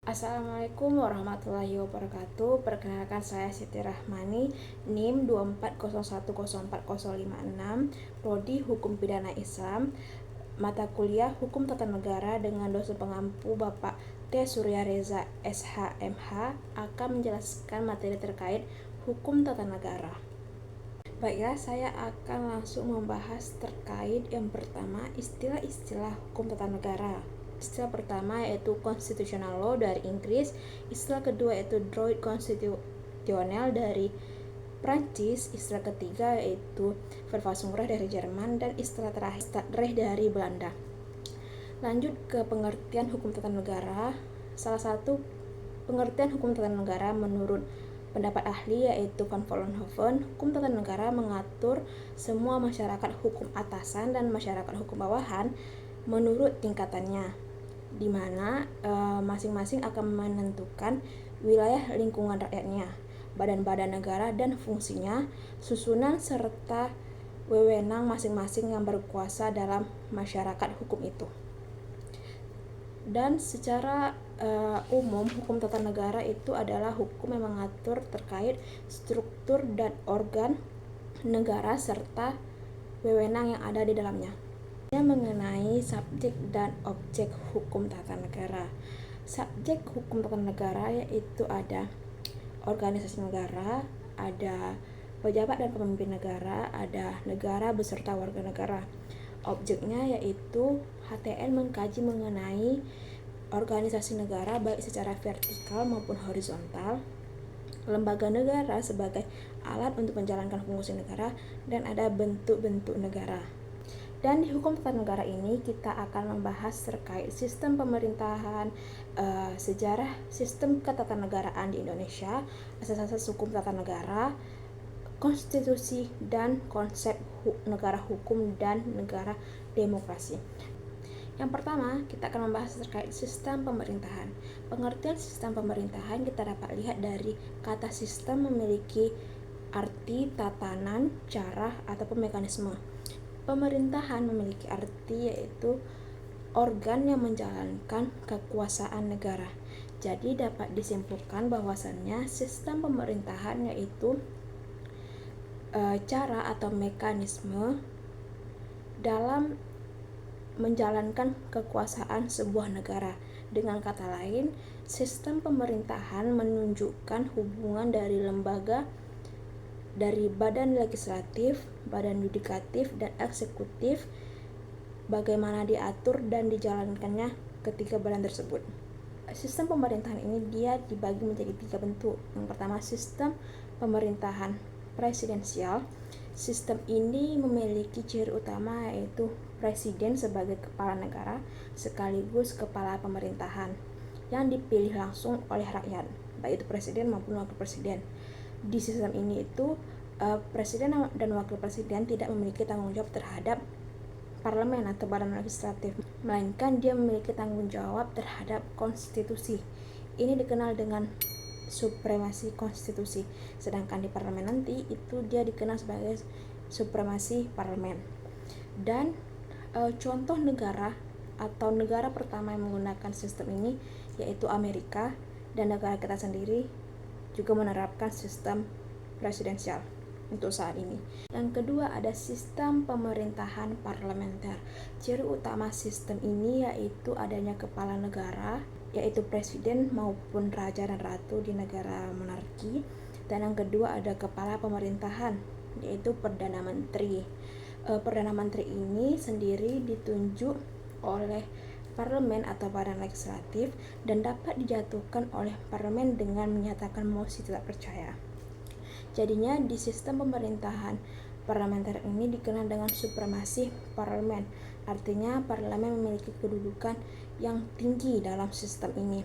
Assalamualaikum warahmatullahi wabarakatuh. Perkenalkan, saya Siti Rahmani, NIM 240104056, Prodi Hukum Pidana Islam, mata kuliah Hukum Tata Negara, dengan dosen pengampu Bapak T. Surya Reza SHMH, akan menjelaskan materi terkait Hukum Tata Negara. Baiklah, saya akan langsung membahas terkait yang pertama, istilah-istilah hukum tata negara. Istilah pertama yaitu constitutional law dari Inggris, istilah kedua yaitu droit constitutionnel dari Prancis, istilah ketiga yaitu Verfassungsrecht dari Jerman, dan istilah terakhir Stadrecht dari Belanda. Lanjut ke pengertian hukum tata negara. Salah satu pengertian hukum tata negara menurut pendapat ahli yaitu Van Vollenhoven, hukum tata negara mengatur semua masyarakat hukum atasan dan masyarakat hukum bawahan menurut tingkatannya, di mana masing-masing akan menentukan wilayah lingkungan rakyatnya, badan-badan negara dan fungsinya, susunan serta wewenang masing-masing yang berkuasa dalam masyarakat hukum itu. Dan secara umum, hukum tata negara itu adalah hukum yang mengatur terkait struktur dan organ negara serta wewenang yang ada di dalamnya. Mengenai subjek dan objek hukum tata negara. Subjek hukum tata negara yaitu ada organisasi negara, ada pejabat dan pemimpin negara, ada negara beserta warga negara. Objeknya yaitu HTN mengkaji mengenai organisasi negara baik secara vertikal maupun horizontal, lembaga negara sebagai alat untuk menjalankan fungsi negara, dan ada bentuk-bentuk negara. Dan di hukum tata negara ini kita akan membahas terkait sistem pemerintahan, sejarah sistem ketatanegaraan di Indonesia, asas-asas hukum tata negara, konstitusi, dan konsep negara hukum dan negara demokrasi. Yang pertama, kita akan membahas terkait sistem pemerintahan. Pengertian sistem pemerintahan kita dapat lihat dari kata sistem memiliki arti tatanan, cara, ataupun mekanisme. Pemerintahan memiliki arti yaitu organ yang menjalankan kekuasaan negara. Jadi dapat disimpulkan bahwasannya sistem pemerintahan yaitu cara atau mekanisme dalam menjalankan kekuasaan sebuah negara. Dengan kata lain, sistem pemerintahan menunjukkan hubungan dari lembaga, dari badan legislatif, badan yudikatif, dan eksekutif, bagaimana diatur dan dijalankannya ketiga badan tersebut. Sistem pemerintahan ini dia dibagi menjadi 3 bentuk. Yang pertama, sistem pemerintahan presidensial. Sistem ini memiliki ciri utama yaitu presiden sebagai kepala negara sekaligus kepala pemerintahan yang dipilih langsung oleh rakyat, baik itu presiden maupun wakil presiden. Di sistem ini itu presiden dan wakil presiden tidak memiliki tanggung jawab terhadap parlemen atau badan legislatif, melainkan dia memiliki tanggung jawab terhadap konstitusi. Ini dikenal dengan supremasi konstitusi, sedangkan di parlemen nanti itu dia dikenal sebagai supremasi parlemen. Dan contoh negara atau negara pertama yang menggunakan sistem ini yaitu Amerika, dan negara kita sendiri juga menerapkan sistem presidensial untuk saat ini. Yang kedua ada sistem pemerintahan parlementer. Ciri utama sistem ini yaitu adanya kepala negara yaitu presiden maupun raja dan ratu di negara monarki, dan yang kedua ada kepala pemerintahan yaitu perdana menteri. Perdana menteri ini sendiri ditunjuk oleh parlemen atau badan legislatif dan dapat dijatuhkan oleh parlemen dengan menyatakan mosi tidak percaya. Jadinya di sistem pemerintahan parlementer ini dikenal dengan supremasi parlemen. Artinya parlemen memiliki kedudukan yang tinggi dalam sistem ini.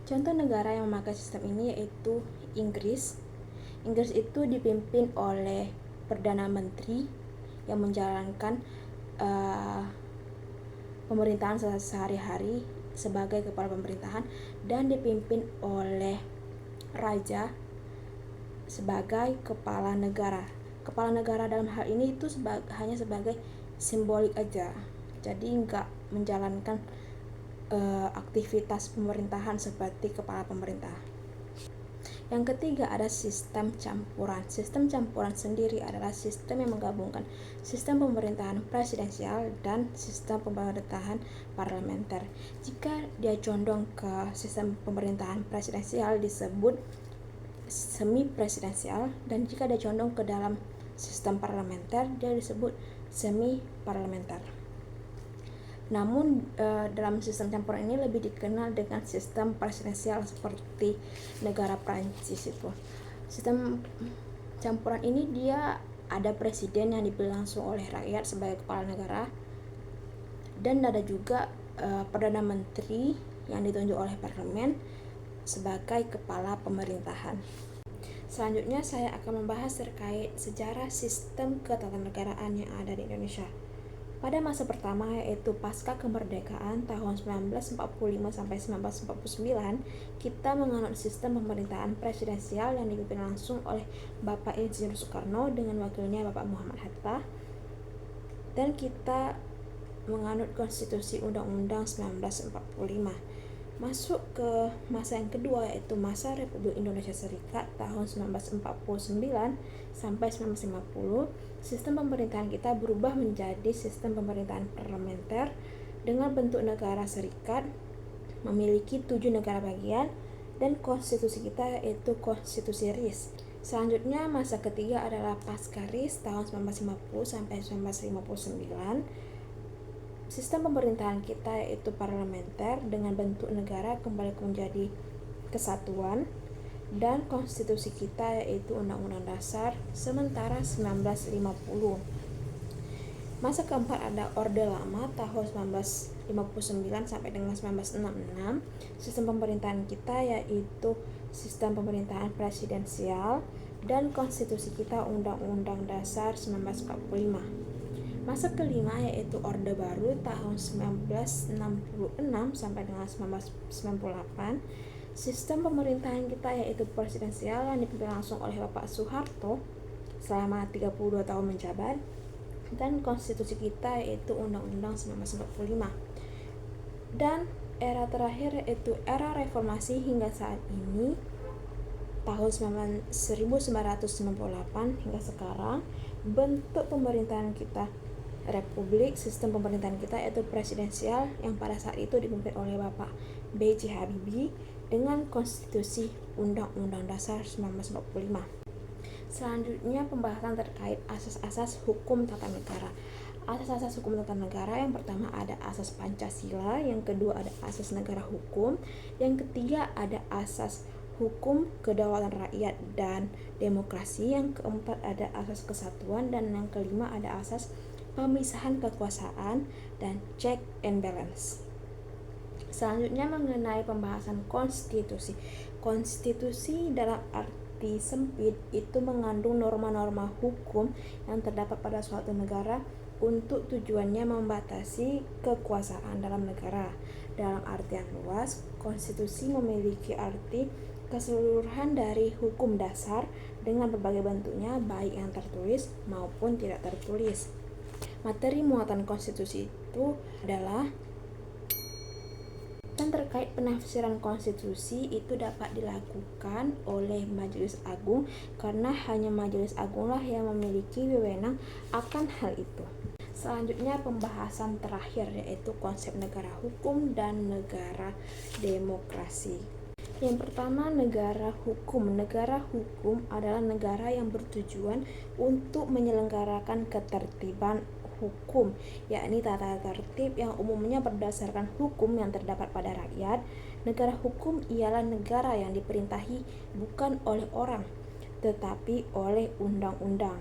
Contoh negara yang memakai sistem ini yaitu Inggris. Inggris itu dipimpin oleh Perdana Menteri yang menjalankan pemerintahan sehari-hari sebagai kepala pemerintahan, dan dipimpin oleh Raja sebagai kepala negara. Kepala negara dalam hal ini itu hanya sebagai simbolik aja, jadi nggak menjalankan aktivitas pemerintahan seperti kepala pemerintah. Yang ketiga ada sistem campuran. Sistem campuran sendiri adalah sistem yang menggabungkan sistem pemerintahan presidensial dan sistem pemerintahan parlementer. Jika dia condong ke sistem pemerintahan presidensial disebut semi presidensial, dan jika dia condong ke dalam sistem parlementer dia disebut semi parlementer. Namun dalam sistem campuran ini lebih dikenal dengan sistem presidensial seperti negara Prancis itu. Sistem campuran ini dia ada presiden yang dipilih langsung oleh rakyat sebagai kepala negara, dan ada juga perdana menteri yang ditunjuk oleh parlemen sebagai kepala pemerintahan. Selanjutnya saya akan membahas terkait sejarah sistem ketatanegaraan yang ada di Indonesia. Pada masa pertama yaitu pasca kemerdekaan tahun 1945 sampai 1949, kita menganut sistem pemerintahan presidensial yang dipimpin langsung oleh Bapak Insinyur Soekarno dengan wakilnya Bapak Muhammad Hatta, dan kita menganut konstitusi Undang-Undang 1945. Masuk ke masa yang kedua yaitu masa Republik Indonesia Serikat tahun 1949 sampai 1950, sistem pemerintahan kita berubah menjadi sistem pemerintahan parlementer dengan bentuk negara serikat, memiliki 7 negara bagian, dan konstitusi kita yaitu konstitusi RIS. Selanjutnya masa ketiga adalah pasca RIS tahun 1950 sampai 1959. Sistem pemerintahan kita yaitu parlementer dengan bentuk negara kembali menjadi kesatuan, dan konstitusi kita yaitu Undang-Undang Dasar sementara 1950. Masa keempat ada Orde Lama tahun 1959 sampai dengan 1966. Sistem pemerintahan kita yaitu sistem pemerintahan presidensial, dan konstitusi kita Undang-Undang Dasar 1945. Masa kelima yaitu Orde Baru tahun 1966 sampai dengan 1998. Sistem pemerintahan kita yaitu presidensial yang dipimpin langsung oleh Bapak Soeharto selama 32 tahun menjabat, dan konstitusi kita yaitu Undang-Undang 1945. Dan era terakhir yaitu era reformasi hingga saat ini tahun 1998 hingga sekarang. Bentuk pemerintahan kita Republik, sistem pemerintahan kita yaitu presidensial yang pada saat itu dipimpin oleh Bapak B.J. Habibie dengan konstitusi Undang-Undang Dasar 1945. Selanjutnya pembahasan terkait asas-asas hukum tata negara. Asas-asas hukum tata negara yang pertama ada asas Pancasila, yang kedua ada asas negara hukum, yang ketiga ada asas hukum kedaulatan rakyat dan demokrasi, yang keempat ada asas kesatuan, dan yang kelima ada asas pemisahan kekuasaan dan check and balance. Selanjutnya mengenai pembahasan konstitusi. Konstitusi dalam arti sempit itu mengandung norma-norma hukum yang terdapat pada suatu negara untuk tujuannya membatasi kekuasaan dalam negara. Dalam artian luas, konstitusi memiliki arti keseluruhan dari hukum dasar dengan berbagai bentuknya, baik yang tertulis maupun tidak tertulis. Materi muatan konstitusi itu adalah, dan terkait penafsiran konstitusi itu dapat dilakukan oleh Majelis Agung karena hanya Majelis Agunglah yang memiliki wewenang akan hal itu. Selanjutnya pembahasan terakhir yaitu konsep negara hukum dan negara demokrasi. Yang pertama, negara hukum. Negara hukum adalah negara yang bertujuan untuk menyelenggarakan ketertiban hukum, yakni tata tertib yang umumnya berdasarkan hukum yang terdapat pada rakyat. Negara hukum ialah negara yang diperintahi bukan oleh orang, tetapi oleh undang-undang.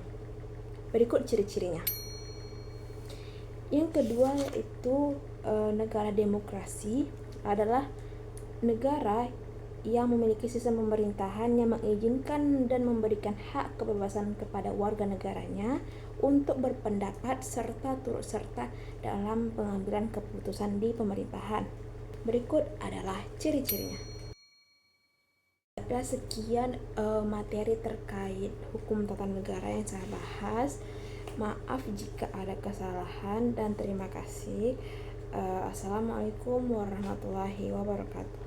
Berikut ciri-cirinya. Yang kedua yaitu negara demokrasi adalah negara yang memiliki sistem pemerintahan yang mengizinkan dan memberikan hak kebebasan kepada warga negaranya untuk berpendapat serta turut serta dalam pengambilan keputusan di pemerintahan. Berikut adalah ciri-cirinya. Ada sekian materi terkait hukum tata negara yang saya bahas. Maaf jika ada kesalahan dan terima kasih. Assalamualaikum warahmatullahi wabarakatuh.